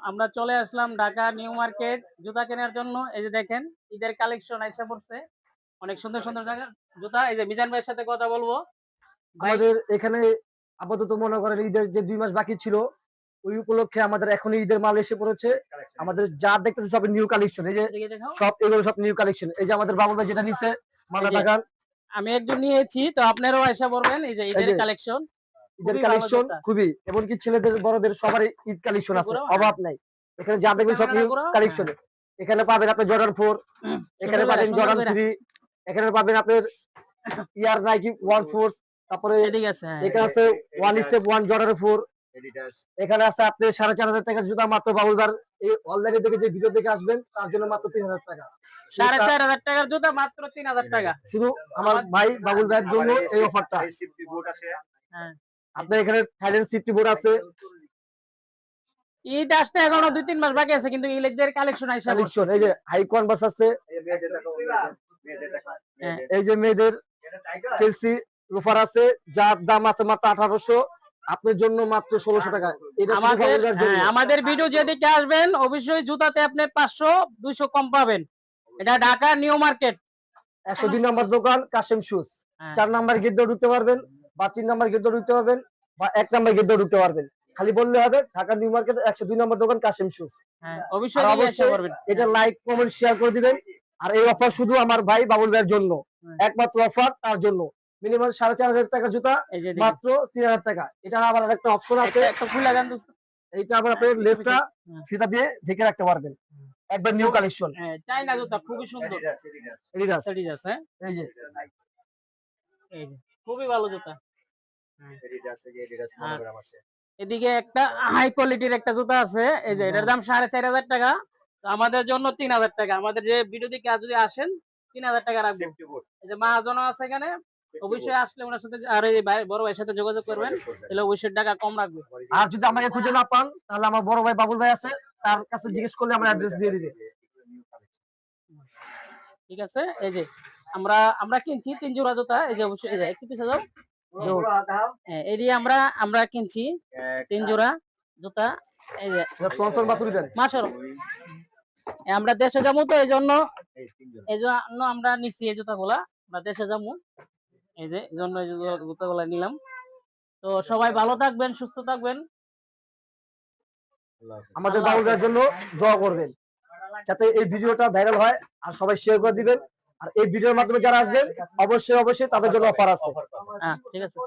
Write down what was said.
আমরা চলে আসলাম Dhaka new market জুতা কেনার জন্য। এই যে দেখেন ঈদের কালেকশন আইসা পড়ছে। অনেক সুন্দর, সুন্দর জুতা। এই যে মিজান ভাইয়ের সাথে কথা বলবো। ভাই আমাদের এখানে আপাতত মনে করেন ঈদের যে ২ মাস বাকি ছিল, ওই উপলক্ষে আমাদের এখন ঈদের মাল এসে পড়েছে। আমাদের যা দেখতেছে সব নিউ কালেকশন। এই যে এদিকে দেখাও। এগুলো সব নিউ কালেকশন। এই যে আমাদের বাবুল ভাই যেটা নিছে এই মালটা যে দেখান। আমি একজন নিয়েছি, তো আপনারাও আইসা পড়বেন। এই যে এই ঈদের যে কালেকশন। ঈদের খুবই ভালো কালেকশন জুতা। খুবই, এমনকি ছেলেদের বড়দের সবারই ঈদ কালেকশন একটু আছে, ঘুরাও, হ্যাঁ। অভাব নাই। এখানে যা একটু দেখবেন সব ক্যামেরাটা নিউ ঘুরাও। হ্যাঁ। কালেকশনে। এখানে পাবেন আপনি জর্ডান 4, এখানে সুন্দর কইরা, পাবেন সুন্দর জর্ডান কইরা। 3, এখানে পাবেন আপনার ইয়ার নাইকি 1 ফোর্স, তারপরে এদিকে আছে, হ্যাঁ। এখানে আছে 1 স্টেপ 1 জর্ডান 4, এখানে আছে আপনি 4,500 টাকার জুতা মাত্র বাবুলবার। এই অনলাইনে থেকে যে ভিডিও দেখে আসবেন তার জন্য মাত্র 3,000 টাকা। 4,500 টাকার জুতা মাত্র 3,000 টাকা। শুধু আমার ভাই বাবুল ভাইয়ের জন্য এই অফারটা। হ্যাঁ। আপনার এখানে থাইল্যান্ড সেফটি বোর্ড আছে, ঈদ আসতে এখনো ২-৩ মাস বাকি আছে, কিন্তু ঈদের কালেকশন আইসা পড়ছে। কালেকশন। এই যে হাই কনভার্স আছে, হ্যাঁ। এই যে মেয়েদের চেলসি লোফার আছে, যার দাম আছে মাত্র 1800, আপনার জন্য মাত্র 1600 টাকা। এটা শুধু আমাদের বাবুল ভাইয়ের জন্য। আমাদের ভিডিও যেদিকে আসবেন অবশ্যই জুতাতে আপনি 500-200 কম পাবেন। এটা ঢাকা নিউ মার্কেট। 102 নম্বর দোকান কাশেম শুজ। হ্যাঁ। 4 নাম্বার গেট দিয়ে ঢুকতে পারবেন, বা 3 নাম্বার গেট দিয়ে ঢুকতে পারবেন, বা 1 নাম্বার গেট দিয়ে ঢুকতে পারবেন। খালি বললে হবে ঢাকা নিউ মার্কেট 102 নম্বর দোকান কাশেম শুজ। হ্যাঁ, আর অবশ্যই দেখে আসতে অবশ্যই পারবেন। এটা লাইক কমেন্ট শেয়ার করে দিবেন। আর এই অফার শুধু আমার ভাই বাবুল ভাইয়ের জন্য, হ্যাঁ। একমাত্র অফার তার জন্য। মিনিমাম 4,500 টাকার জুতা এই যে মাত্র 3,000 টাকা। এটা আবার আরেকটা অপশন আছে, একটা খুলে দেন দোস্ত। এইটা আবার হ্যাঁ, আপনি তুমি লেসটা হ্যাঁ। ফিতা দিয়ে ঢেকে রাখতে পারবেন। একবার নিউ কালেকশন হ্যাঁ, চাইনা জুতা খুবই সুন্দর। এডিডাস। Adidas, হ্যাঁ। এই যে এই যে খুবই ভালো জুতা। হ্যাঁ। আর আছে। এদিকে একটা হাই কোয়ালিটির একটা জুতা আছে। এই যে এটার দাম 4,500 টাকা। তো আমাদের জন্য 3,000 টাকা। আমাদের যে ভিডিও দেখে যদি আসেন 3,000 টাকা রাখবো। এই যে মহাজনও আছে এখানে। অবশ্যই আসলে ওনার সাথে আর এই বড় ভাইয়ের সাথে যোগাযোগ করবেন। তাহলে অবশ্যই টাকা কম রাখবে। আর যদি আমাকে খুঁজে না পান তাহলে আমার বড় ভাই বাবুল ভাই আছে, তার কাছে জিজ্ঞেস করলে আমার অ্যাড্রেস দিয়ে দিবে। ঠিক আছে? এই যে আমরা আমরা কিনছি ৩ জোড়া জুতা। এই যে অবশ্যই এই যে একটু পিছে যাও। হ্যাঁ, এডি আমরা আমরা কিনছি ৩ জোড়া জুতা। এই যে স্পন্সর বাতুরি দেন। মাসর আমরা দেশে যাবো, তো এই জন্য আমরা নিচ্ছি এই জুতাগুলা। আমরা দেশে যাবো, এই জন্য এই জুতাগুলা নিলাম। তো সবাই ভালো থাকবেন, সুস্থ থাকবেন। আমাদের আল্লাহ বাবুল হাফেজ। ভাইয়ের জন্য দোয়া করবেন যাতে এই ভিডিওটা ভাইরাল হয় আর সবাই শেয়ার করে দিবেন। আর এই ভিডিওর মাধ্যমে যারা আসবেন অবশ্যই তাদের জন্য অফার আছে। হ্যাঁ, ঠিক আছে।